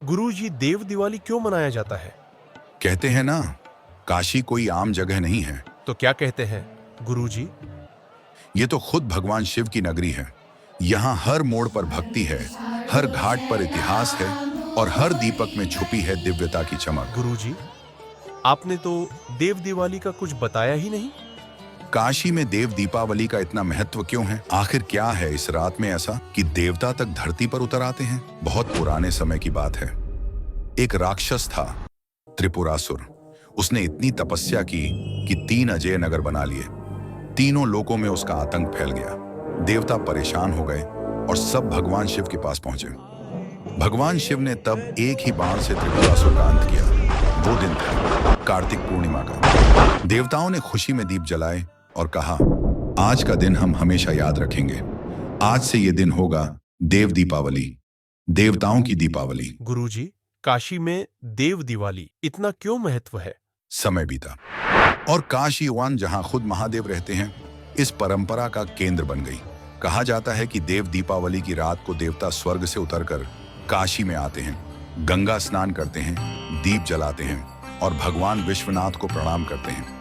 गुरुजी, देव दिवाली क्यों मनाया जाता है? कहते हैं ना, काशी कोई आम जगह नहीं है। तो क्या कहते हैं गुरुजी? ये तो खुद भगवान शिव की नगरी है। यहाँ हर मोड़ पर भक्ति है, हर घाट पर इतिहास है और हर दीपक में छुपी है दिव्यता की चमक। गुरुजी, आपने तो देव दिवाली का कुछ बताया ही नहीं। काशी में देव दीपावली का इतना महत्व क्यों है? आखिर क्या है इस रात में ऐसा कि देवता तक धरती पर उतर आते हैं? बहुत पुराने समय की बात है। एक राक्षस था, त्रिपुरासुर। उसने इतनी तपस्या की कि 3 अजेय नगर बना लिए। तीनों लोकों में उसका आतंक फैल गया। देवता परेशान हो गए और सब भगवान शिव के पास पहुंचे। भगवान शिव ने तब एक ही बाण से त्रिपुरासुर का अंत किया। वो दिन था कार्तिक पूर्णिमा का। देवताओं ने खुशी में दीप जलाए और कहा, आज का दिन हम हमेशा याद रखेंगे। आज से ये दिन होगा देव दीपावली, देवताओं की दीपावली। गुरुजी, काशी में देव दिवाली इतना क्यों महत्व है? समय बीता और काशी वन, जहां खुद महादेव रहते हैं, इस परंपरा का केंद्र बन गई। कहा जाता है कि देव दीपावली की रात को देवता स्वर्ग से उतरकर काशी में आते हैं, गंगा स्नान करते हैं, दीप जलाते हैं और भगवान विश्वनाथ को प्रणाम करते हैं।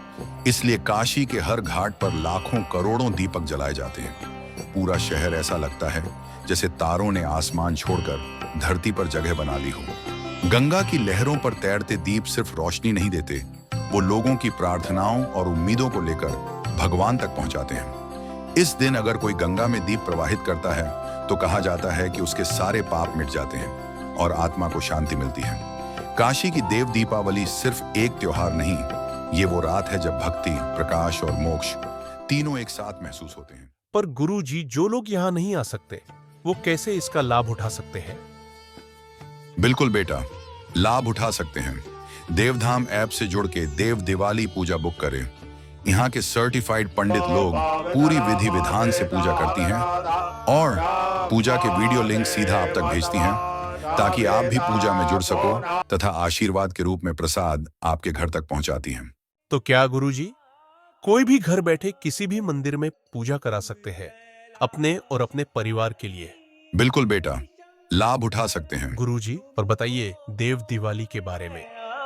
इसलिए काशी के हर घाट पर लाखों करोड़ों दीपक जलाए जाते हैं। पूरा शहर ऐसा लगता है जैसे तारों ने आसमान छोड़कर धरती पर जगह बना ली हो। गंगा की लहरों पर तैरते दीप सिर्फ रोशनी नहीं देते, वो लोगों की प्रार्थनाओं और उम्मीदों को लेकर भगवान तक पहुंचाते हैं। इस दिन अगर कोई गंगा में दीप प्रवाहित करता है तो कहा जाता है कि उसके सारे पाप मिट जाते हैं और आत्मा को शांति मिलती है। काशी की देव दीपावली सिर्फ एक त्योहार नहीं, ये वो रात है जब भक्ति, प्रकाश और मोक्ष तीनों एक साथ महसूस होते हैं। पर गुरुजी, जो लोग यहाँ नहीं आ सकते, वो कैसे इसका लाभ उठा सकते हैं? बिल्कुल बेटा, लाभ उठा सकते हैं। देवधाम ऐप से जुड़ के देव दिवाली पूजा बुक करें। यहाँ के सर्टिफाइड पंडित लोग पूरी विधि विधान से पूजा करती हैं और पूजा के वीडियो लिंक सीधा आप तक भेजती हैं, ताकि आप भी पूजा में जुड़ सको तथा आशीर्वाद के रूप में प्रसाद आपके घर तक पहुंचाती हैं। तो क्या गुरुजी, कोई भी घर बैठे किसी भी मंदिर में पूजा करा सकते हैं अपने और अपने परिवार के लिए? बिल्कुल बेटा, लाभ उठा सकते हैं। गुरुजी, और बताइए देव दिवाली के बारे में।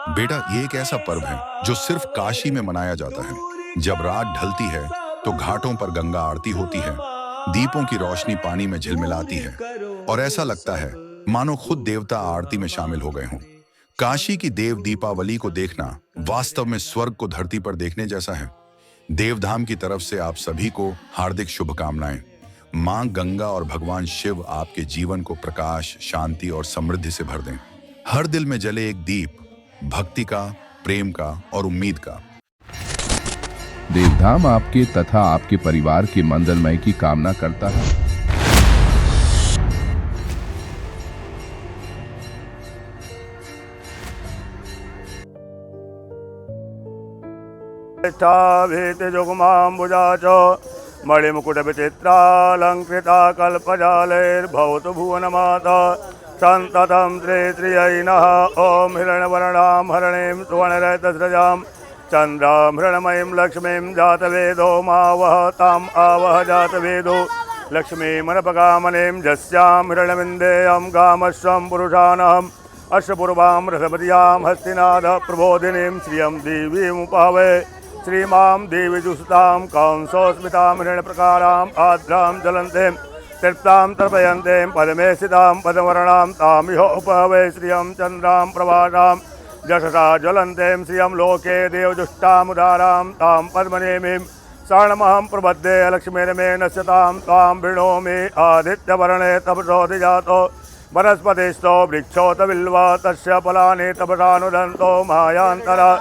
बेटा, ये एक ऐसा पर्व है जो सिर्फ काशी में मनाया जाता है। जब रात ढलती है तो घाटों पर गंगा आरती होती है, दीपों की रोशनी पानी में झिलमिलाती है और ऐसा लगता है मानो खुद देवता आरती में शामिल हो गए हों। काशी की देव दीपावली को देखना वास्तव में स्वर्ग को धरती पर देखने जैसा है। देवधाम की तरफ से आप सभी को हार्दिक शुभकामनाएं। मां गंगा और भगवान शिव आपके जीवन को प्रकाश, शांति और समृद्धि से भर दें। हर दिल में जले एक दीप, भक्ति का, प्रेम का और उम्मीद का। देवधाम आपके तथा आपके परिवार के मंगलमय की कामना करता है। जुगमाम्बुजा च मणिमुकुटविचित्रालङ्कृता कल्पजालैर्भवतु भुवनमाता सन्ततं श्रीश्रियै नः। ॐ हिरण्यवर्णां हरणीं सुवर्णरजतस्रजां चन्द्रां हिरण्मयीं लक्ष्मीं जातवेदो मावह ताम् आवह जातवेदो लक्ष्मीमनपकामनीं यस्यां हिरण्यविन्देयं गामश्वं पुरुषानहम् अश्वपूर्वां रथपतियां हस्तिनाथ प्रबोधिनीं श्रियं देवीमुपावे। श्रीमां देवीजुषतां कंसोस्मितां हिरण्यप्रकाराम् आद्रां ज्वलन्तीं तृप्तां तर्पयन्तीं पद्मे स्थितां पद्मवर्णां तामिह उपवे। श्रियं चन्द्रां प्रभासां यशसा ज्वलन्तीं श्रियं लोके देवजुष्टामुदारां तां पद्मनेमीं शरणमहं प्रपद्ये। लक्ष्मीर्मे नश्यतां तां वृणोमि आदित्यवर्णे तपसोऽधिजातो वनस्पतिस्थो वृक्षोत बिल्वा तस्य फलानि तपसानुदन्तो मायान्तरा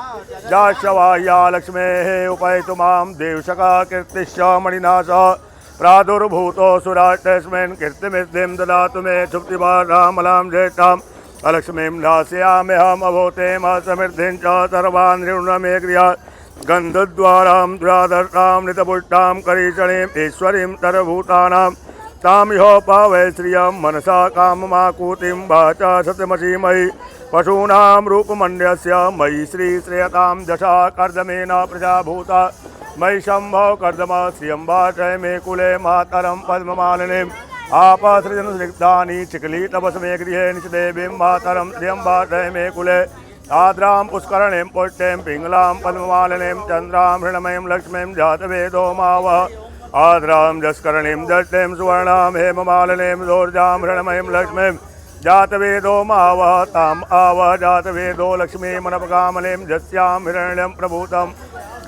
जाश्यवाह्या लक्ष्मेः उपैतु मां देवशका कीर्तिश्च मणिना सह प्रादुर्भूतो सुराष्ट्रस्मिन् कीर्तिमिद्धिं ददातु मे क्षुप्तिभारामलां ज्येष्ठाम् अलक्ष्मीं नास्याम्यहम् अभूतेम समृद्धिं च सर्वान् ऋण मे गृहात् गन्धद्वारां दुरादर्शां नितपुष्टां करीचणीम् ईश्वरीं सर्वभूतानां तामिहोपावै। श्रियं मनसा काममाकूतिं वाचा सत्यमसीमयि पशूनां रूपमन्यस्य मयि श्रीश्रेयतां दशा कर्दमेन प्रजाभूता मयि शम्भो कर्दम श्रियं वाचय मे कुले मातरं पद्ममालिनीं आपासृजनसृग्धानि चिकलितपसमे गृहे निचदेवीं मातरं श्रियं वासय मे कुले आद्रां पुष्करणीं पुष्टिं पिङ्गलां पद्ममालिनीं चन्द्रां हृणमयीं लक्ष्मीं जातवेदो मावः आद्रां जस्करणीं जष्टिं सुवर्णां हेममालिनीं दोर्जां हृणमयीं लक्ष्मीं जातवेदो मावः ताम् आवह जातवेदो लक्ष्मीमनपकामलीं जस्यां हिरण्यं प्रभूतं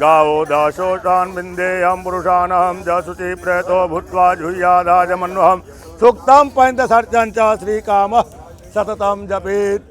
गावो दाशोषान् विन्देयं पुरुषाणां जसुचि प्रयतो भूत्वा जुह्यादाजमन्वहं सूक्तं पञ्चषट्चं च श्रीकामः सततं जपेत्।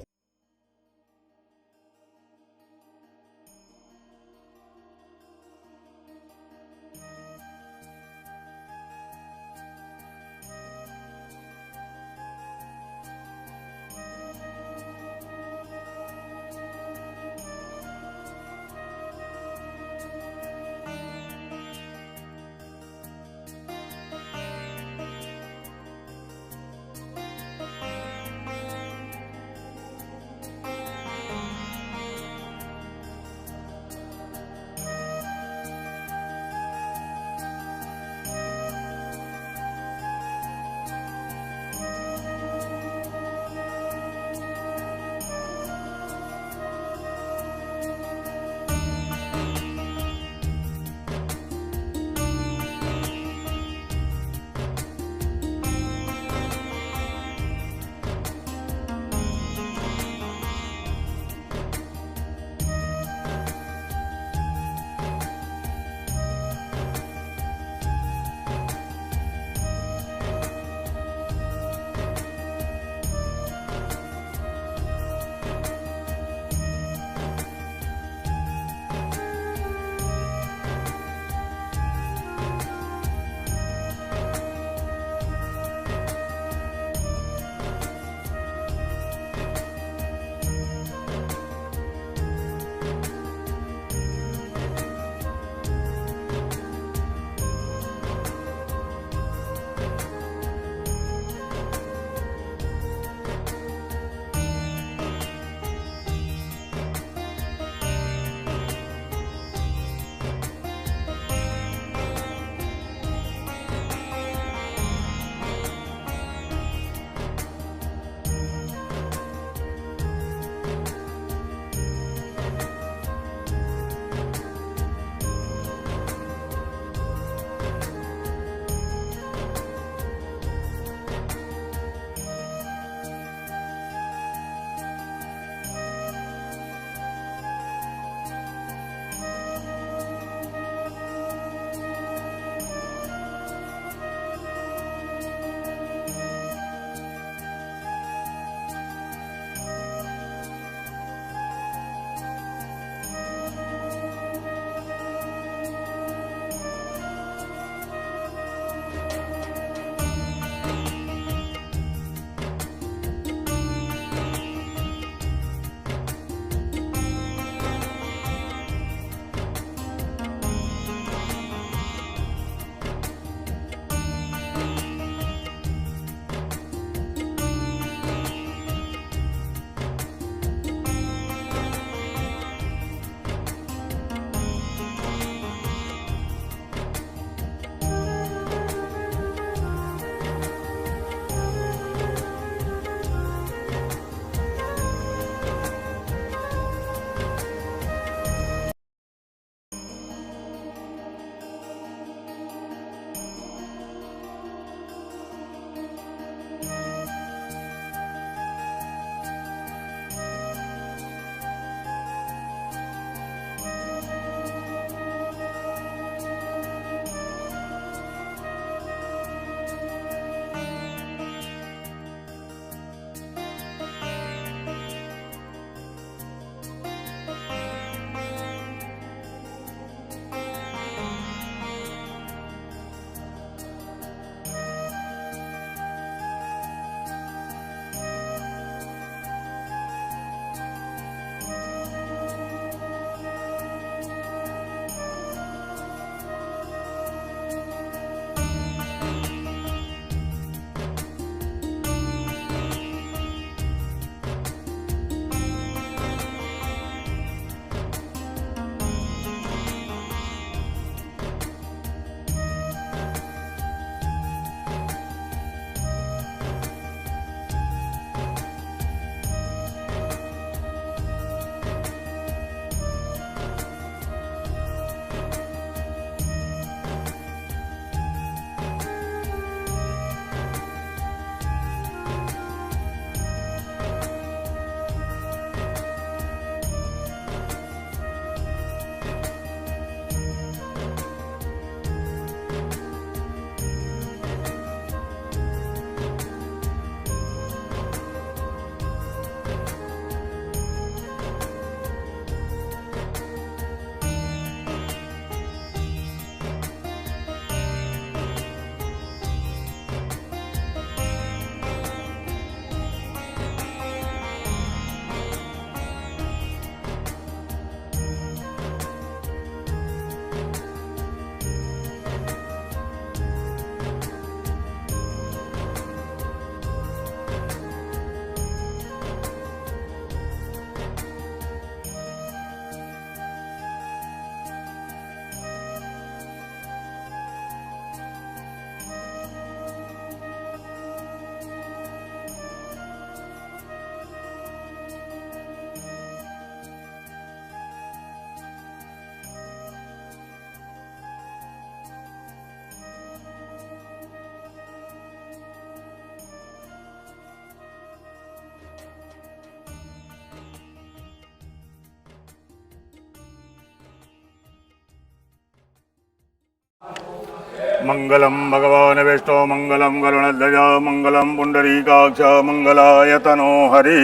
मंगलम भगवान विष्णु मंगलम गरुणध्वज मंगलम पुंडरीकाक्ष मंगलाय तनो हरि।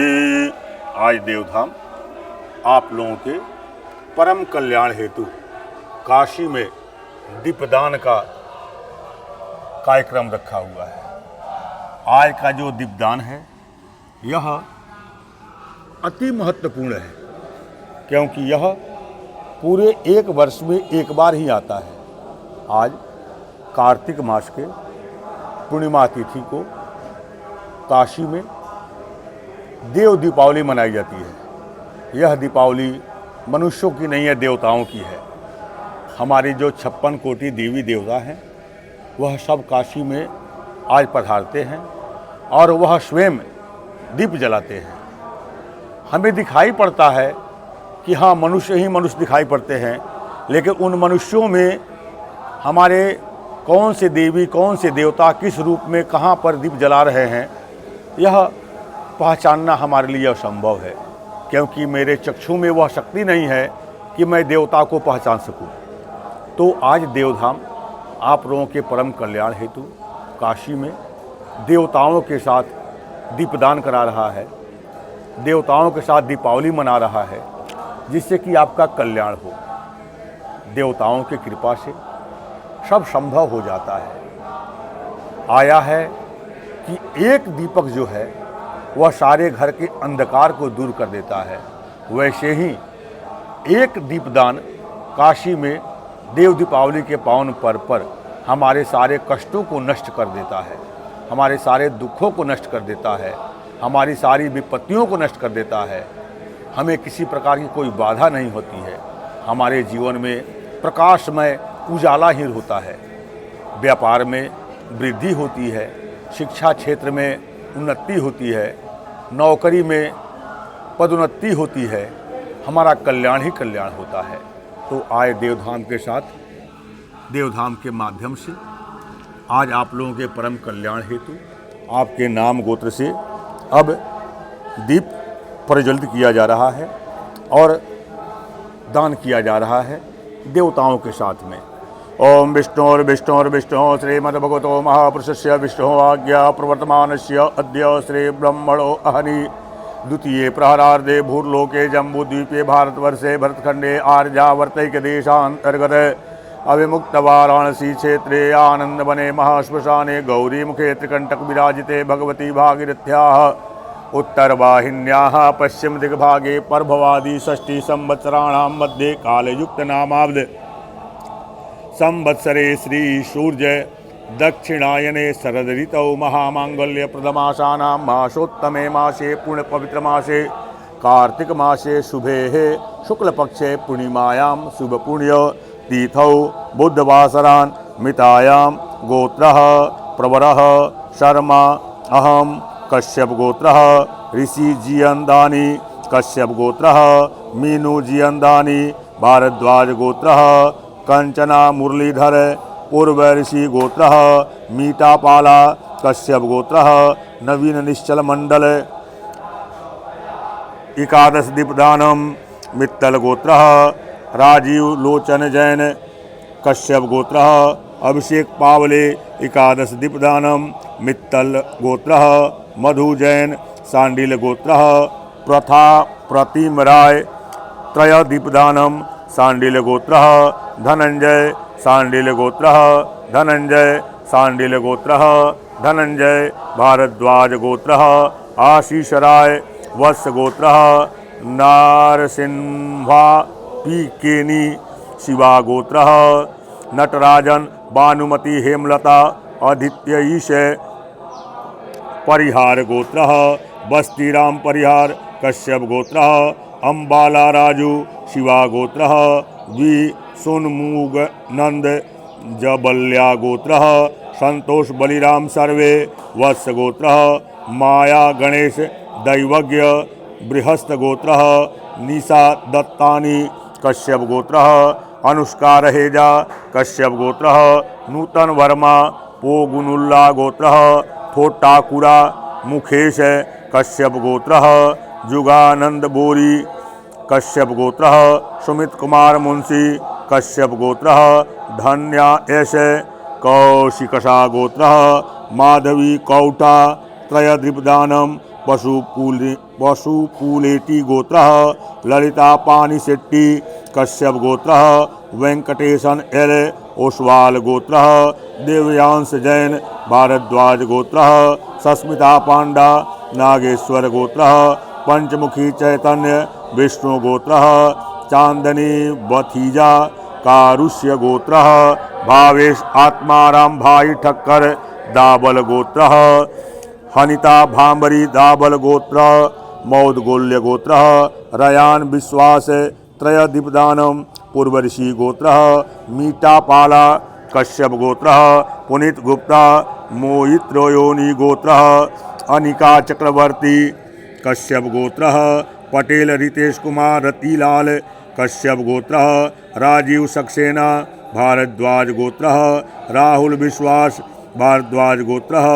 आज देवधाम आप लोगों के परम कल्याण हेतु काशी में दीपदान का कार्यक्रम रखा हुआ है। आज का जो दीपदान है यह अति महत्वपूर्ण है, क्योंकि यह पूरे एक वर्ष में एक बार ही आता है। आज कार्तिक मास के पूर्णिमा तिथि को काशी में देव दीपावली मनाई जाती है। यह दीपावली मनुष्यों की नहीं है, देवताओं की है। हमारी जो 56 कोटि देवी देवता हैं वह सब काशी में आज पधारते हैं और वह स्वयं दीप जलाते हैं। हमें दिखाई पड़ता है कि हाँ, मनुष्य ही मनुष्य दिखाई पड़ते हैं, लेकिन उन मनुष्यों में हमारे कौन से देवी कौन से देवता किस रूप में कहाँ पर दीप जला रहे हैं, यह पहचानना हमारे लिए असंभव है, क्योंकि मेरे चक्षु में वह शक्ति नहीं है कि मैं देवता को पहचान सकूं। तो आज देवधाम आप लोगों के परम कल्याण हेतु काशी में देवताओं के साथ दीपदान करा रहा है, देवताओं के साथ दीपावली मना रहा है, जिससे कि आपका कल्याण हो। देवताओं की कृपा से सब संभव हो जाता है। आया है कि एक दीपक जो है वह सारे घर के अंधकार को दूर कर देता है, वैसे ही एक दीपदान काशी में देव दीपावली के पावन पर्व पर हमारे सारे कष्टों को नष्ट कर देता है, हमारे सारे दुखों को नष्ट कर देता है, हमारी सारी विपत्तियों को नष्ट कर देता है। हमें किसी प्रकार की कोई बाधा नहीं होती है। हमारे जीवन में प्रकाशमय उजाला ही होता है। व्यापार में वृद्धि होती है, शिक्षा क्षेत्र में उन्नति होती है, नौकरी में पदोन्नति होती है, हमारा कल्याण ही कल्याण होता है। तो आए देवधाम के साथ, देवधाम के माध्यम से आज आप लोगों के परम कल्याण हेतु आपके नाम गोत्र से अब दीप प्रज्वलित किया जा रहा है और दान किया जा रहा है देवताओं के साथ में। ओम विष्णु श्रीमद्भगवतो महापुरुषस्य विष्णु आज्ञा प्रवर्तमानस्य अद्य श्री ब्रह्मणो अहनि द्वितीये प्रहरार्धे भूर्लोके जम्बूद्वीपे भारतवर्षे भरतखंडे आर्यावर्तैक देशांतर्गत अविमुक्त वाराणसी क्षेत्रे आनंदवने महाश्मशाने गौरीमुखे त्रिकंटक विराजिते भगवती भागीरथ्याः उत्तरवाहिन्याः पश्चिम दिग्भागे पर्भवादि षष्ठी संवत्सराणां मध्ये कालयुक्त नामाब्द संवत्सरे श्री सूर्य दक्षिणायने शरद ऋतौ महामांगल्य प्रदमासानां मासोत्तमे मासे पुण्य पवित्र मासे कार्तिक मासे शुभे शुक्लपक्षे पूर्णिमायां शुभ पुण्य तीथौ बुद्धवासरान् मितायां गोत्रः प्रवरः शर्मा अहम कश्यप गोत्रः ऋषि जियंदानी कश्यप गोत्रः मीनू जियंदानी भारद्वाज गोत्रः कंचना मुरलीधर पूर्व ऋषि गोत्रः मीटापाला कश्यप गोत्रः नवीन निश्चल मंडल एकादश दीपदानम मित्तल गोत्रः राजीव लोचन जैन कश्यप गोत्रः अभिषेक पावले एकादश दीपदानम मित्तल गोत्रः मधु जैन सांडिल गोत्रः प्रथा प्रतिम राय त्रय दीपदानम सांडिल गोत्रः धनंजय सांडिल गोत्रः धनंजय सांडिल गोत्रः धनंजय भारद्वाज गोत्रः आशीष राय वत्स गोत्रः नारसिंहा पीकेनी शिवा गोत्रः नटराजन भानुमति हेमलता आदित्य ईश परिहार गोत्रः बस्तीराम परिहार कश्यप गोत्रः अम्बाला राजू शिवा गोत्रः द्वि सोनमुग नंद जबल्या गोत्रः संतोष बलिराम सर्वे वत्स गोत्रः माया गणेश दैवज्ञ बृहस्त गोत्रः निशा दत्तानी कश्यप गोत्रः अनुष्का रहेजा कश्यप गोत्रः नूतन वर्मा पोगुनुल्ला गोत्रः थोटाकुरा मुखेश कश्यप गोत्रः जुगानंद बोरी कश्यप गोत्रः सुमित कुमार मुंशी कश्यप गोत्रः धन्या यश कौशिकशा गोत्रः माधवी कौटा त्रयद्विपदानं वसुपूलेटी गोत्रः ललिता पानिशेट्टी कश्यप गोत्रः वेंकटेशन एल ओसवाल गोत्रः देवयांश जैन भारद्वाज गोत्रः सस्मिता पांडा नागेश्वर गोत्रः पंचमुखी चैतन्य विष्णु गोत्रः चांदनी बथीजा कारुष्य गोत्रः भावेश आत्माराम भाई ठक्कर दाबल गोत्रः हनिता भांबरी दाबल गोत्र मौदगोल्य गोत्रः रयान विश्वास त्रयदीपदानम पूर्वऋषि गोत्रः मीटापाला कश्यप गोत्रः पुनीत गुप्ता मोहित्रोयोनि गोत्रः अनिका चक्रवर्ती कश्यप गोत्रः पटेल रितेश कुमार रतीलाल कश्यप गोत्रः राजीव सक्सेना भारद्वाज गोत्रः राहुल विश्वास भारद्वाज गोत्रः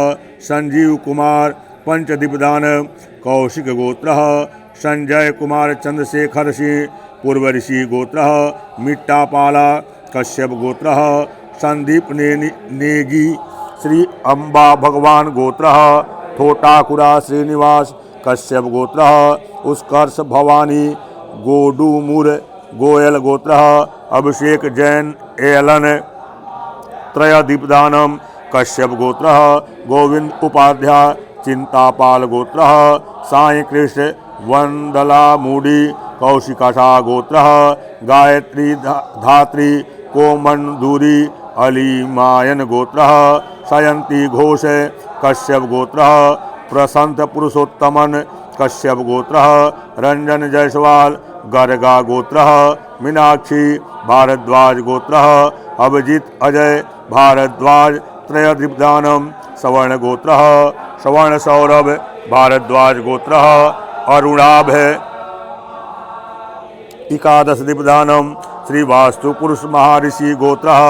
संजीव कुमार पंचदीपदान कौशिक गोत्रः संजय कुमार चंद्रशेखर सिंह पूर्वऋषि गोत्रः मिट्टापाला कश्यप गोत्रः संदीप नेगी श्री अम्बा भगवान गोत्रः थोटाकुरा श्रीनिवास कश्यप गोत्रः उत्कर्ष भवानी गोडूमुर गोयल गोत्रः अभिषेक जैन एलन त्रयदीपदानम कश्यप गोत्रः गोविंद उपाध्याय चिंतापाल गोत्रः साई कृष्ण वंदला मूडी कौशिकाशा गोत्रः गायत्री धात्री कोमंदूरी अली मायन गोत्रः सयंती घोष कश्यप गोत्रः प्रसंत पुरुषोत्तमन कश्यप गोत्रः रंजन जायसवाल गर्गा गोत्रः मीनाक्षी भारद्वाज गोत्रः अभिजीत अजय भारद्वाज त्रयदीपदानम सवर्ण गोत्रः सवर्ण सौरभ भारद्वाज गोत्रः अरुणाभ एकादश दीपदानम श्री वास्तु पुरुष महर्षि गोत्रः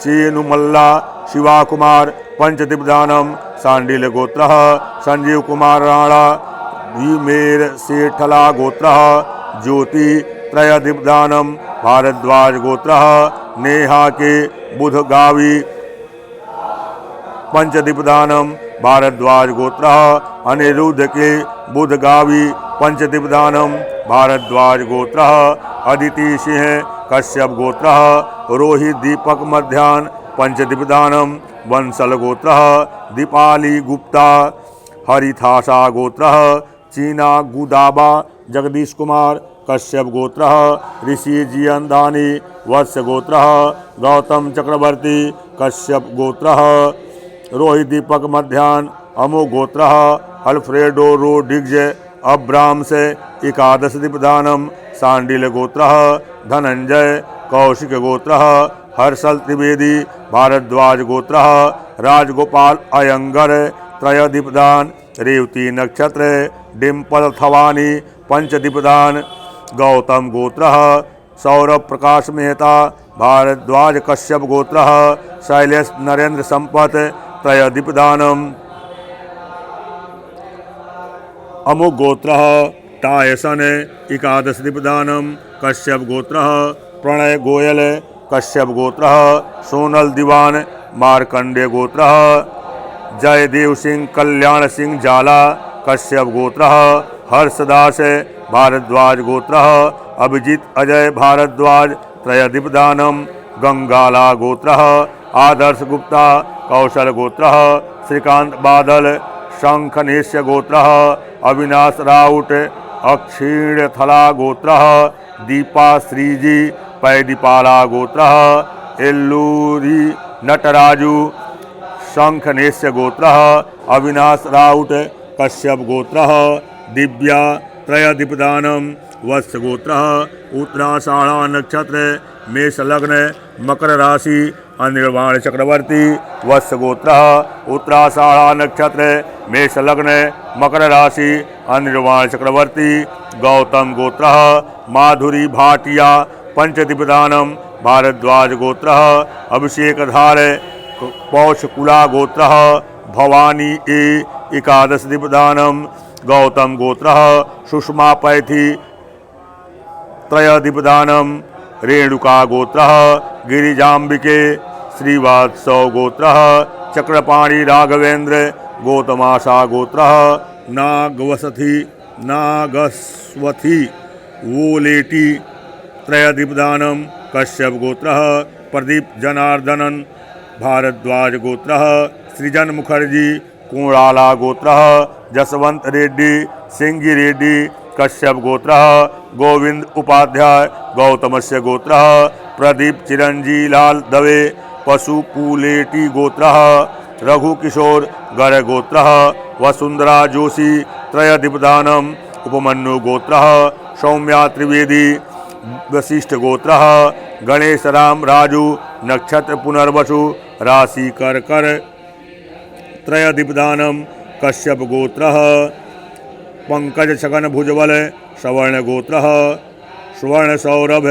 चेनुमल्ला शिवा कुमार पंचदीपदानम सांडिल गोत्रः संजीव कुमार राणा भीमेर सेठला गोत्रः ज्योति त्रयदीपदानम भारद्वाज गोत्रः नेहा के बुधगावी पंचदीपदानम भारद्वाज गोत्रः अनिरुद्ध के बुधगावी पंचदीपदानम भारद्वाज गोत्रः अदिति सिंह कश्यप गोत्रः रोहित दीपक मध्यान पंचदीपदानम वंसल गोत्रः दीपाली गुप्ता हरिथासा गोत्रः चीना गुदाबा जगदीश कुमार कश्यप गोत्रः ऋषि जियंदानी वत्स गोत्रः गौतम चक्रवर्ती कश्यप गोत्रः रोहित दीपक मध्यान अमो गोत्रः अल्फ्रेडो रोड्रिग्ज अब्राम्स एकादश दीपदानम सांडिल गोत्रः धनंजय कौशिक गोत्रः हर्षल त्रिवेदी भारद्वाज गोत्रः राजगोपाल अयंगर त्रयदीपदान रेवती नक्षत्र डिम्पल थवानी पंचदीपदान गौतम गोत्रः सौरभ प्रकाश मेहता भारद्वाज कश्यप गोत्रः शैलेश नरेंद्र संपत त्रयदीपदानम अमुक गोत्रः टायसन एकादश दीपदानम कश्यप गोत्रः प्रणय गोयल कश्यप गोत्रः सोनल दीवान मार्कंडे गोत्रः जयदेव सिंह कल्याण सिंह जाला कश्यप गोत्रः हर्षदास भारद्वाज गोत्रः अभिजीत अजय भारद्वाज त्रयदीपदानम गंगाला गोत्रः आदर्श गुप्ता कौशल गोत्रः श्रीकांत बादल शंखनेश्य गोत्रः अविनाश राउत अक्षीणथला गोत्रः दीपा श्रीजी पैदीपाला गोत्रः एल्लूरी नटराजू शंखनेश्य गोत्रः अविनाश राउत कश्यप गोत्रः दिव्या त्रयदीपदानम वत्स गोत्रः उत्तराषाढ़ा नक्षत्र मेष लग्न मकर राशि अनिर्वाण चक्रवर्ती वत्स गोत्रः उत्तराषाढ़ा नक्षत्र मेष लग्न मकर राशि अनिर्वाण चक्रवर्ती गौतम गोत्रः माधुरी भाटिया पंचदीपदानम भारद्वाज गोत्रः अभिषेक धार पौषकुला गोत्रः भवानी एकादश दीपदानम गौतम गोत्रः सुषमा पैथी त्रयदीपदानम रेणुका गोत्रः गिरिजाम्बिके श्रीवात्सव गोत्रः चक्रपाणि राघवेंद्र गौतमाशा गोत्रः नागस्वथी वोलेटी त्रयदीपदानं कश्यप गोत्रः प्रदीप जनार्दनन भारद्वाज गोत्रः सृजन मुखर्जी कोणाला गोत्रः जसवंत रेड्डी सिंगी रेड्डी कश्यप गोत्रः गोविंद उपाध्याय गौतमस्य गोत्रः प्रदीप चिरंजी लाल दवे पशुपुलेटी गोत्रः रघु किशोर गर गोत्रः वसुंधरा जोशी त्रयदीपदानम उपमन्यु गोत्रः सौम्या त्रिवेदी वशिष्ठ गोत्रः गणेश राम राजू नक्षत्र पुनर्वसु राशि कर त्रयदीपदानम कश्यप गोत्रः पंकज छगन भुजबल सवर्ण गोत्रः स्वर्ण सौरभ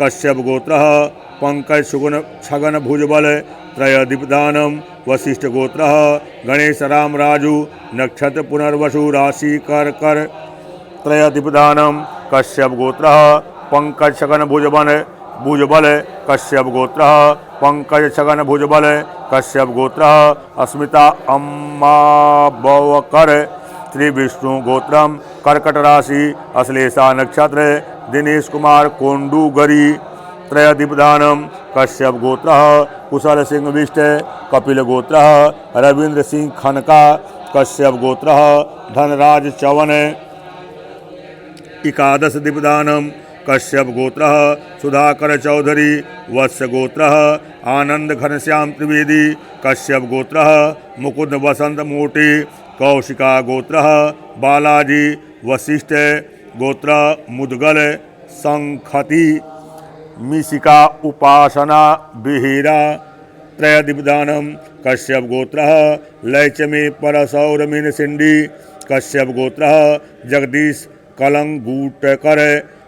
कश्यप गोत्रः पंकज सुगुण छगन भुजबल त्रयदीपदानम वशिष्ठ गोत्रः गणेश राम राजू नक्षत्र पुनर्वसु राशि कर त्रयदीपदानम कश्यप गोत्रः पंकज छगन भुजबल कश्यप गोत्रः पंकज छगन भुजबल कश्यप गोत्रः अस्मिता अम्माबवकर श्री विष्णु गोत्रम कर्कट राशि अश्लेषा नक्षत्र दिनेश कुमार कोंडूगरी त्रयदीपदानम कश्यप गोत्रः कुशल सिंह विष्ट कपिल गोत्रः रविंद्र सिंह खनका कश्यप गोत्रः धनराज चवन एकादश दीपदानम कश्यप गोत्रः सुधाकर चौधरी वत्स गोत्रः आनंद घनश्याम त्रिवेदी कश्यप गोत्रः मुकुंद वसंत मोटी कौशिका गोत्रः बालाजी वशिष्ठ गोत्र मुदगल संखति मिशिका उपासना बिहिरा त्रयदीपदानम कश्यप गोत्रः लैचमी परसौरमीन सिंडी कश्यप गोत्रः जगदीश कलंगूटकर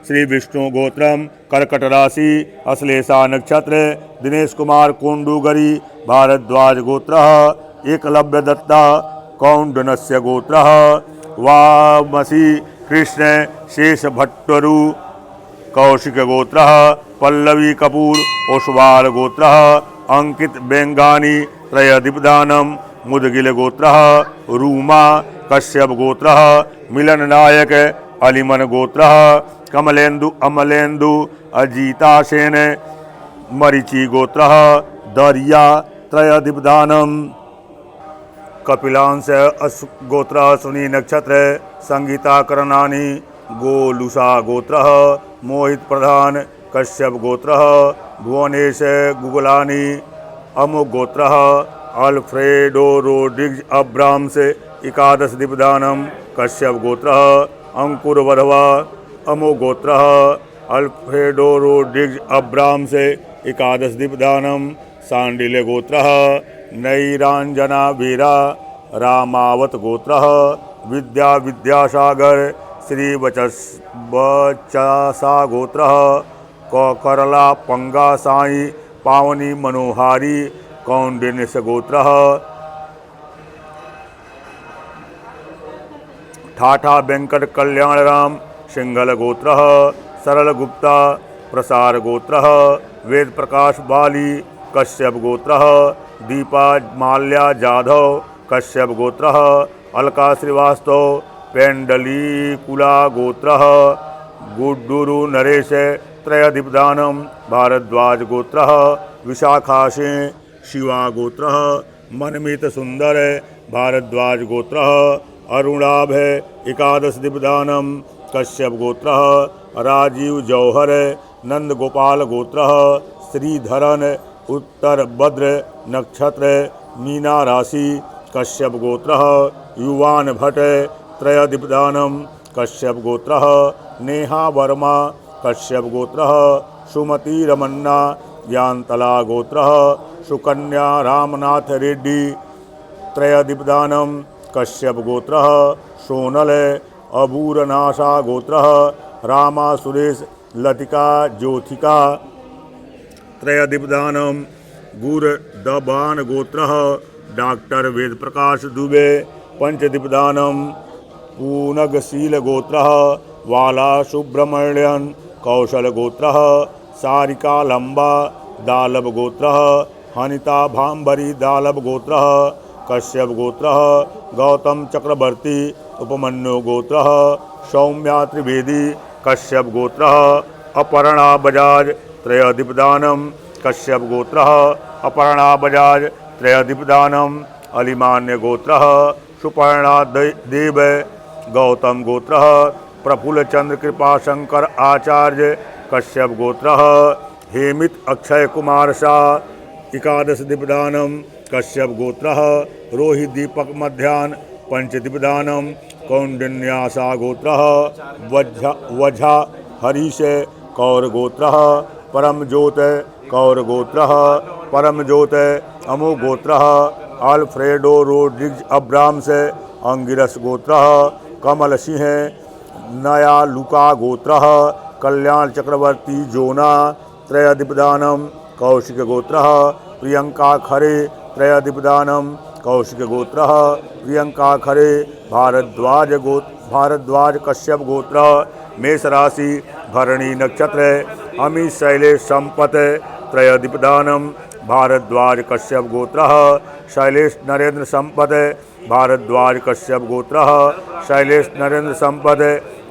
श्री विष्णु गोत्रम कर्कट राशि अश्लेषा नक्षत्र दिनेश कुमार कोंडूगरी भारद्वाज गोत्रः एकलव्य दत्ता कौंडनस्य गोत्रः वामसी कृष्ण शेष भट्टरू कौशिक गोत्रः पल्लवी कपूर ओसवाल गोत्रः अंकित बेंगानी त्रयदीपदानम मुदगिल गोत्रः रूमा कश्यप गोत्रः मिलन नायक अलिमन गोत्रः कमलेन्दु अमलेन्दु अजीता सेन मरीचि गोत्रः दरिया त्रयदीपदानम कपिलांश गोत्रः सुनी नक्षत्र संगीता करनानी गोलुषा गोत्रः मोहित प्रधान कश्यप गोत्रः भुवनेश गुगलानी अमुक गोत्रः अल्फ्रेडो रोड्रिग्ज अब्राम्स एकादश दीपदानम कश्यप गोत्रः अंकुर वधवा अमो गोत्रः अल्फ्रेडो रोड्रिग्ज अब्राम्स एकादश दीपदानम सांडिल्य गोत्रः नैरांजना वीरा रामावत गोत्रः विद्या विद्यासागर श्री बचासा गोत्रः कौकरला पंगा साई पावनी मनोहारी कौंडिन्य गोत्रः ठाठा वेंकट कल्याण राम सिंघल गोत्रः सरल गुप्ता प्रसार गोत्रः वेद प्रकाश बाली कश्यप गोत्रः दीपा माल्या जाधव कश्यप गोत्रः अलका श्रीवास्तव पेंडलीकुला गोत्रः गुड्डुरु नरेश त्रयदीपदानम भारद्वाज गोत्रः विशाखा सिंह शिवा गोत्रः मनमित सुंदर भारद्वाज गोत्रः अरुणाभ एकादश दीपदानम कश्यप गोत्रः राजीव जौहर नंद गोपाल गोत्रः श्रीधरन उत्तर भद्र नक्षत्र मीना राशि कश्यप गोत्रः युवान भट्ट त्रयदीपदानम कश्यप गोत्रः नेहा वर्मा कश्यप गोत्रः सुमति रमन्ना ज्ञानतला गोत्रः सुकन्या रामनाथ रेड्डी त्रयदीपदानम कश्यप गोत्रः सोनल अबूरनाशा गोत्रः रामा सुरेश लतिका ज्योतिका त्रयदीपदानम गुरदबान गोत्रः डॉक्टर वेद प्रकाश दुबे पंचदीपदानम पूनगशील गोत्रः वाला सुब्रमण्यन कौशल गोत्रः सारिका लंबा दालब गोत्रः हनिता भाम्बरी दालव गोत्र कश्यप गोत्र गौतम चक्रवर्ती उपमन्यु गोत्र सौम्या त्रिवेदी कश्यप गोत्र अपर्णा बजाज त्रयदीपदानम कश्यप गोत्र अपर्णा बजाज त्रयदीपदानम अलिमान्य गोत्र सुपर्णा देव गौतम गोत्र प्रफुल्ल चंद्र कृपा शंकर आचार्य कश्यप गोत्र हेमित अक्षय कुमार शाह एकादश दीपदानम कश्यप गोत्र रोहित दीपक मध्यान्ह पंच दीपदानम कौंडिन्यासा गोत्र वझा हरीश कौर गोत्र परम ज्योत कौर गोत्र परम ज्योत अमो गोत्र अल्फ्रेडो रोड्रिग्ज अब्राम्स अंगिरस गोत्र कमल सिंह नया लुका गोत्र कल्याण चक्रवर्ती जोना त्रयदीपदानम कौशिक गोत्र प्रियंका खरे त्रयदीपदानम कौशिक गोत्र प्रियंका खरे भारद्वाज कश्यप गोत्र मेष राशि भरणी नक्षत्र अमित शैलेश संपत त्रयदीपदानम भारद्वाज कश्यप गोत्र शैलेश नरेंद्र संपत भारद्वाज कश्यप गोत्र शैलेश नरेंद्र संपत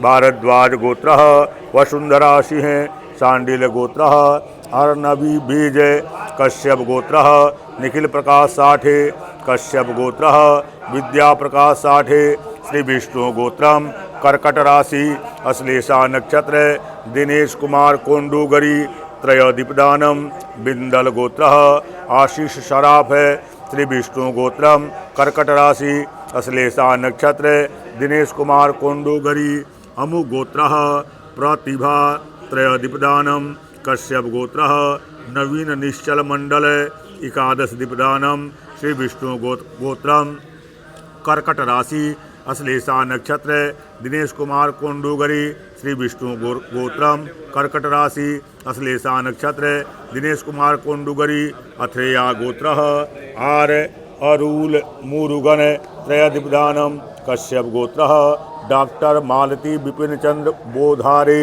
भारद्वाज गोत्र वसुंधरा सिंह सांडिल गोत्र अर्नवी बीज कश्यप गोत्र निखिल प्रकाश साठे कश्यप गोत्र विद्या प्रकाश साठे श्री विष्णु गोत्रम कर्कट राशि अश्लेषा नक्षत्र दिनेश कुमार कोंडूगरी त्रयोदीपदानम बिंदल गोत्र आशीष शराफ श्री विष्णु गोत्रम कर्कट राशि अश्लेषा नक्षत्र दिनेश कुमार कोंडूगरी अमु गोत्र प्रतिभा त्रयोदीपदानम कश्यप गोत्र नवीन निश्चल मंडल एकादश दीपदानम श्री विष्णु गोत्रम कर्कट राशि अश्लेषा नक्षत्र दिनेश कुमार कोंडूगरी श्री विष्णु गोत्रम कर्कट राशि अश्लेषा नक्षत्र दिनेश कुमार कोंडूगरी अथ्रेया गोत्र आर अरूल मुरुगन त्रयदीपदानम कश्यप गोत्र डॉक्टर मालती विपिन चंद्र बोधारे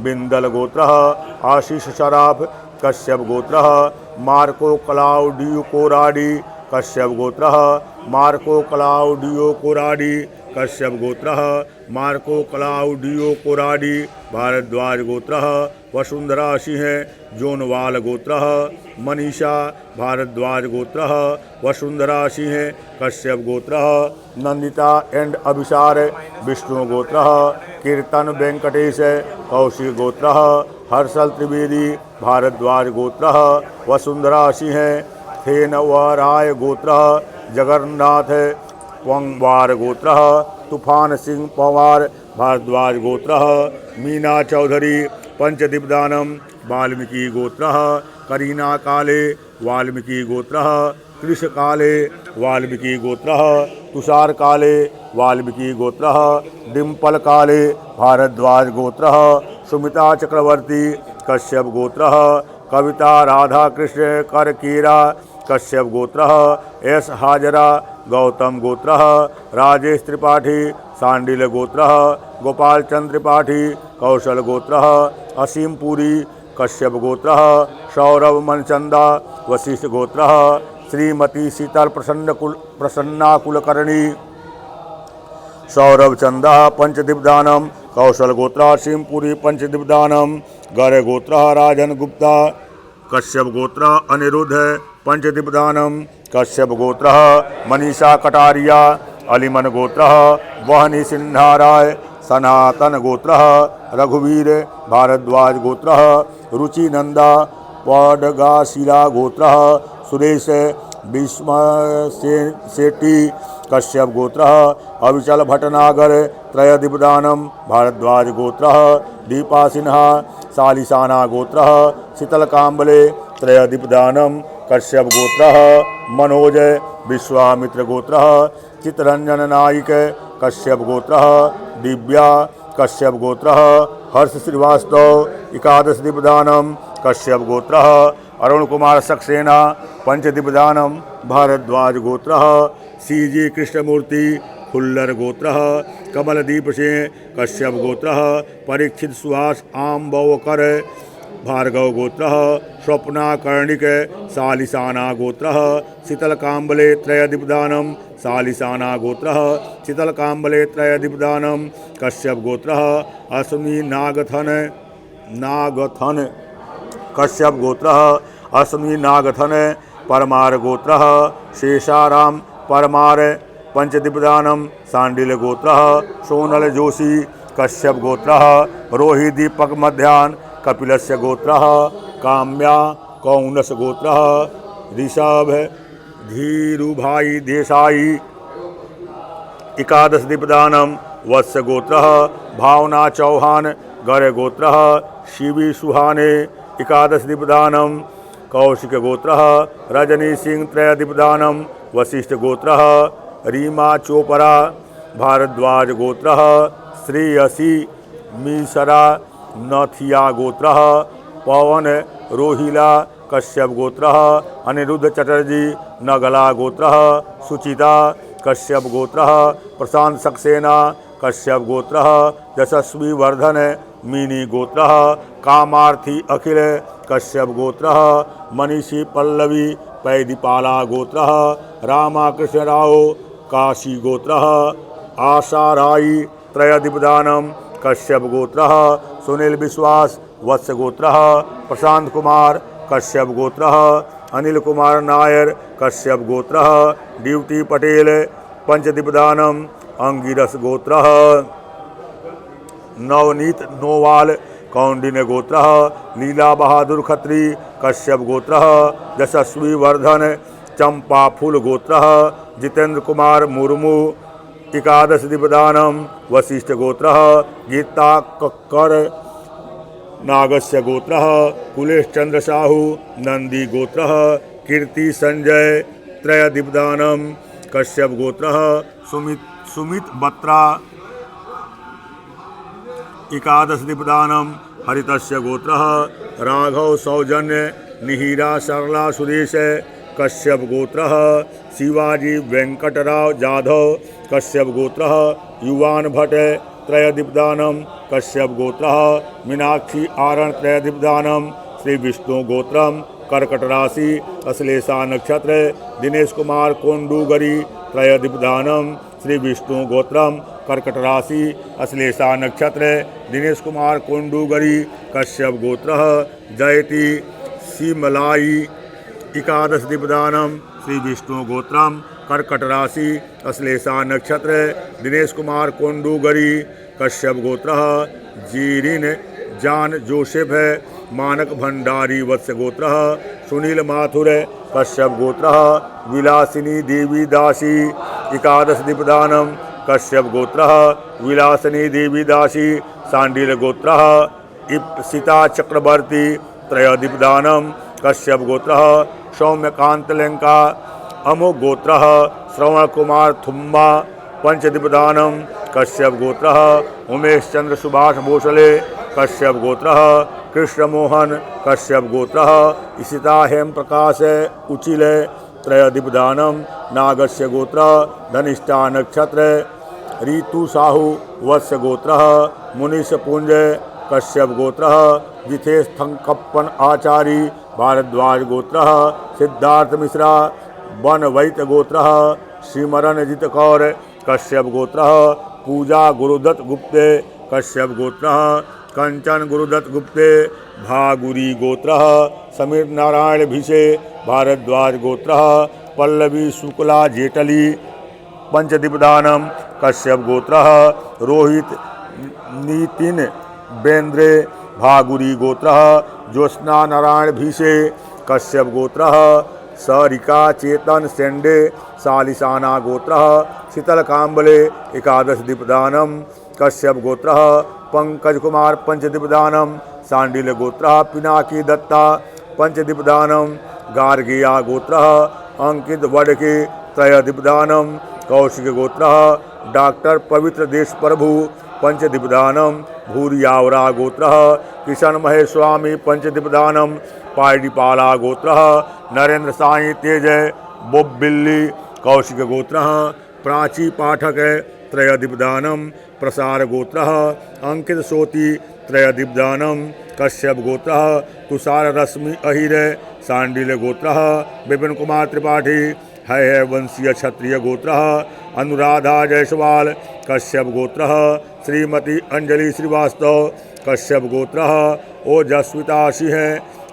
बिंदल गोत्र आशीष शराफ कश्यप गोत्र मार्को क्लाउडियो कोराडी कश्यप गोत्र मार्को क्लाउडियो कोराडी कश्यप गोत्र मार्को क्लाउडियो कोराडी भारद्वाज गोत्र वसुंधरा सिंह जोनवाल गोत्र मनीषा भारद्वाज गोत्र वसुंधरा सिंह कश्यप गोत्र नंदिता एंड अभिसार विष्णु गोत्र कीर्तन वेंकटेश कौशिक गोत्र हर्षल त्रिवेदी भारद्वाज गोत्र वसुंधरा सिंह थेनवराय गोत्र जगन्नाथ पंवार गोत्र तूफान सिंह पंवार भारद्वाज गोत्र मीना चौधरी पंचदीपदानम वाल्मीकि गोत्र करीना काले वाल्मीकि गोत्र कृष काले वाल्मीकि गोत्र तुषार काले वाल्मीकि गोत्र डिम्पल काले भारद्वाज गोत्र सुमिता चक्रवर्ती कश्यप गोत्र कविता राधा कृष्ण करकीरा कश्यप गोत्र एस हाजरा गौतम गोत्र राजेश त्रिपाठी सांडिल गोत्र गोपाल चंद्र त्रिपाठी कौशल गोत्र असीम पुरी कश्यप गोत्र सौरभ मनचंदा वशिष्ठ गोत्र श्रीमती शीतल प्रसन्ना कुलकर्णी सौरभ चंदा पंचदीपदानम कौशल गोत्र सिंहपुरी पंचदीपदानम गौर गोत्र राजन गुप्ता कश्यप गोत्र अनिरुद्ध पंचदीपदानम कश्यप गोत्र मनीषा कटारिया अलीमन गोत्र वहनी सिन्हा राय सनातन गोत्र रघुवीर भारद्वाज गोत्र रुचि नंदा पडगाशिला गोत्र सुरेश भीष्म सेठी कश्यप गोत्र अविचल भटनागर त्रयदीपदानम भारद्वाज गोत्र दीपा सिन्हा सालिसाना गोत्र शीतल काम्बले त्रयदीपदानम कश्यप गोत्र मनोज विश्वामित्र गोत्र चितरंजन नायक कश्यप गोत्र दिव्या कश्यप गोत्र हर्ष श्रीवास्तव एकादश दीपदानम कश्यप गोत्र अरुण कुमार सक्सेना पंचदीपदानम भारद्वाज गोत्र सीजी कृष्णमूर्ति खुल्लर गोत्र कमलदीप सिंह कश्यप गोत्र परीक्षित सुहास आम्बवकर भार्गव गोत्रः स्वप्नाकर्णिक सालिसाना गोत्रः शीतलकाम्बले त्रयदीपदानं सालिसाना गोत्रः शीतलकाम्बले त्रयदीपदानं कश्यप गोत्रः अश्विनी नागथन कश्यप गोत्रः अश्विनी नागथन परमार गोत्रः शेषाराम परमार पंचदीपदानं सांडिल गोत्रः सोनल जोशी कश्यप गोत्रः रोहि दीपक मध्यान कपिलस्य गोत्रः काम्या कौनस गोत्रः ऋषभ धीरुभाई देसाई एकादश दीपदानं वत्स गोत्रः भावना चौहान गर गोत्रः शिवी सुहाने एकादश दीपदानं कौशिक गोत्रः रजनी सिंह त्रयदीपदानं वशिष्ठ गोत्रः रीमा चोपड़ा भारद्वाज गोत्रः श्रेयसी मिश्रा नथिया गोत्रः पवन रोहिला कश्यप गोत्रः अनिरुद्ध चटर्जी नगला गोत्रः सुचिता कश्यप गोत्रः प्रशांत सक्सेना कश्यप गोत्रः यशस्वी वर्धन मीनी गोत्रः कामार्थी अखिल कश्यप गोत्रः मनीषी पल्लवी पैदीपाला गोत्रः रामाकृष्ण राव काशी गोत्रः आशा राई त्रयदीपदानं कश्यप गोत्रः सुनील विश्वास वत्स गोत्रः प्रशांत कुमार कश्यप गोत्रः अनिल कुमार नायर कश्यप गोत्रः ड्यूटी पटेल पंचदीपदानं अंगिरस गोत्रः नवनीत नोवाल कौंडिन्य गोत्रः लीला बहादुर खत्री कश्यप गोत्रः यशस्वी वर्धन चंपा फूल गोत्रः जितेंद्र कुमार मुर्मू एकादश दीपदानं वशिष्ठ गोत्रः गीता कक्कर नागस्य गोत्रः कुलेश चंद्र साहू नंदी गोत्रः कीर्ति संजय त्रयदीपदानं कश्यप गोत्रः सुमित बत्रा एकादश दीपदानं हरितस्य गोत्रः राघव सौजन्य निहिरा सरला सुरेश कश्यप गोत्रः शिवाजी वेंकटराव जाधव कश्यप गोत्रः युवान भट्ट त्रयदीपदानं कश्यप गोत्रः मीनाक्षी आरण त्रयदीपदानं श्री विष्णु गोत्रम कर्कट राशि अश्लेषा नक्षत्र दिनेश कुमार कोंडूगरी त्रयदीपदानं श्री विष्णु गोत्रम कर्कट राशि अश्लेषा नक्षत्र दिनेश कुमार कोंडूगरी कश्यप गोत्रः जयति सीमलाई एकादश दीपदानं श्री विष्णु गोत्रम कर्कट राशि अश्लेषा नक्षत्र दिनेश कुमार कोंडूगरी कश्यप गोत्रः जीरिन जान जोसेफ मानक भंडारी वत्स गोत्रः सुनील माथुर कश्यप गोत्रः विलासिनी देवी दासी एकादश दीपदानं कश्यप गोत्रः विलासिनी देवी दासी सांडिल गोत्रः इप्सिता चक्रवर्ती त्रयदीपदानं कश्यप गोत्रः सौम्यकांत लंका अमोघ गोत्रः श्रवण कुमार थुम्मा पंचदीपदानं कश्यप गोत्रः उमेश चंद्र सुभाष भोसले कश्यप गोत्रः कृष्ण मोहन कश्यप गोत्रः इशिता हेम प्रकाश उचिल त्रयदीपदानं नागस्य गोत्रः धनिष्ठा नक्षत्र ऋतु साहू वत्स गोत्रः मुनीष पुंज कश्यप गोत्रः जिथेश थंकप्पन आचारी भारद्वाज गोत्रः सिद्धार्थ मिश्रा वन वैत गोत्रः सिमरन जित कौर कश्यप गोत्रः पूजा गुरुदत्त गुप्ते कश्यप गोत्रः कंचन गुरुदत्त गुप्ते भागुरी गोत्रः समीर नारायण भिषे भारद्वाज गोत्रः पल्लवी शुक्ला जेटली पंचदीपदानं कश्यप गोत्रः रोहित नितिन बेंद्रे भागुरी गोत्रः ज्योत्स्ना नारायण भिषे कश्यप गोत्रः सरिका चेतन सेंडे सालिसाना गोत्रः शीतल काम्बले एकादश दीपदानं कश्यप गोत्रः पंकज कुमार पंचदीपदानं सांडिल गोत्रः पिनाकी दत्ता पंचदीपदानं गार्गिया गोत्रः अंकित वडके त्रयदीपदानं कौशिक गोत्रः डॉक्टर पवित्र देश प्रभु पंचदीपदानं भूरियावरा गोत्रः किशन महेश स्वामी पंचदीपदानं पायडीपाला गोत्रः नरेंद्र साई तेज बोबिल्ली कौशिक गोत्रः प्राची पाठक त्रयदीपदानं प्रसार गोत्रः अंकित सोति त्रयदीपदानम कश्यप गोत्रः तुषार रश्मि अहिरे सांडिल्य गोत्रः विपिन कुमार त्रिपाठी है वंशीय क्षत्रिय गोत्रः अनुराधा जायसवाल कश्यप गोत्रः श्रीमती अंजलि श्रीवास्तव कश्यप गोत्रः ओजस्विता सिंह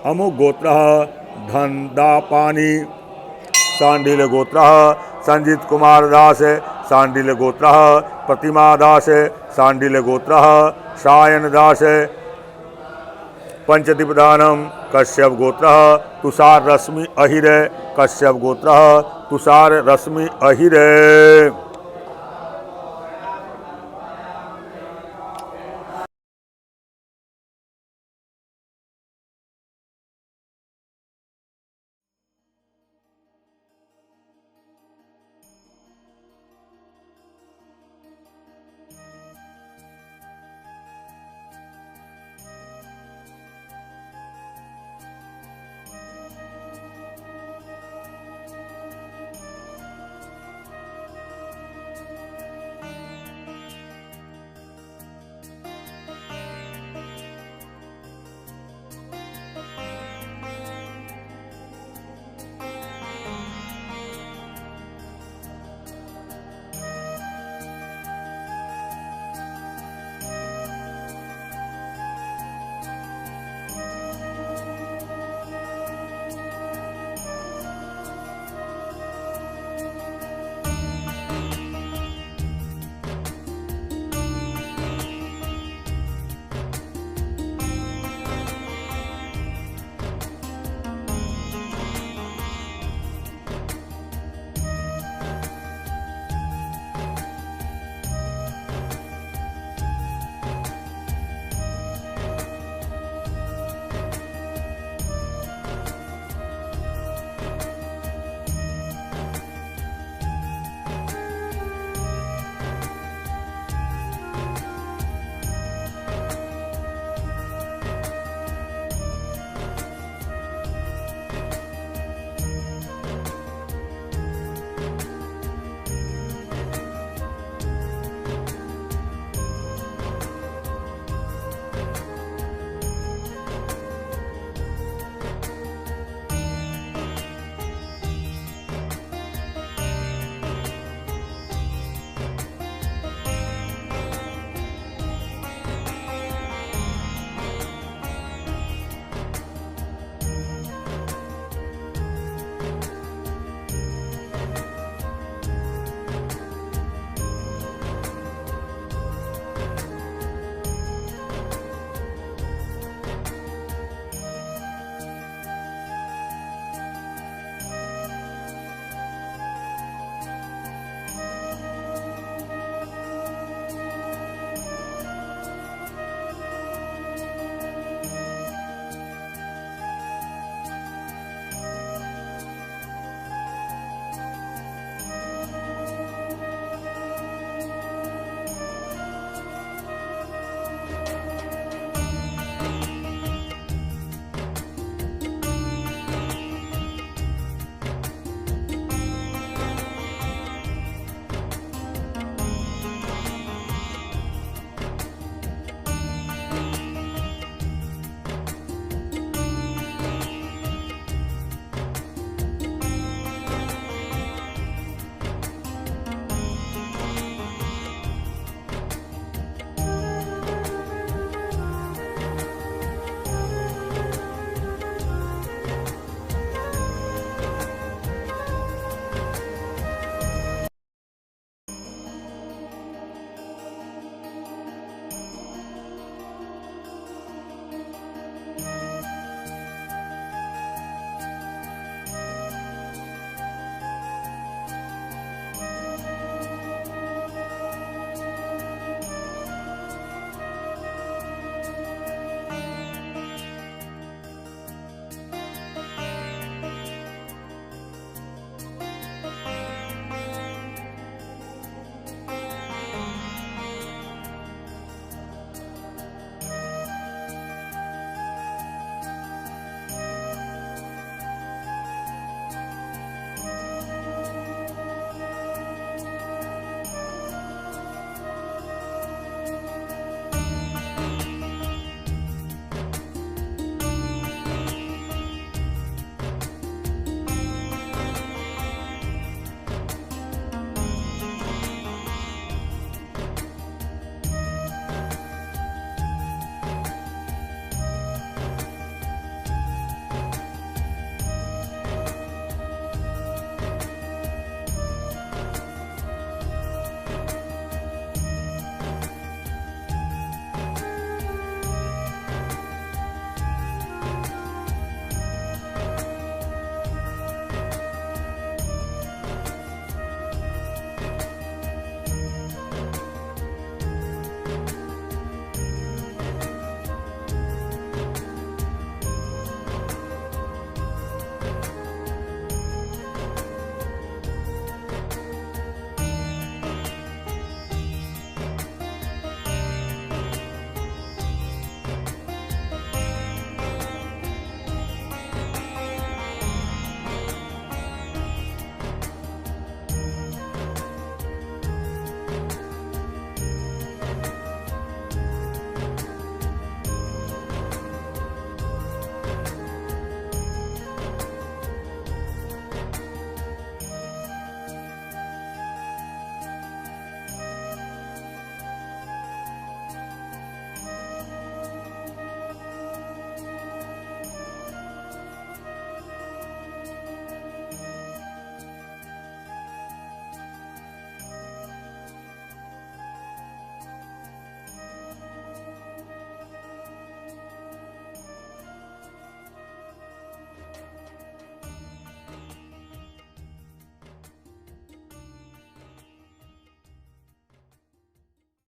अमुक गोत्रः धनदापानी सांडिल्य गोत्रः संजीत कुमार दास सांडिल्य गोत्रः प्रतिमा दास सांडिल्य गोत्रः सायन दास पंचदीपदानम कश्यप गोत्रः तुषार रश्मि अहिरे कश्यप गोत्रः तुषार रश्मि अहिरे।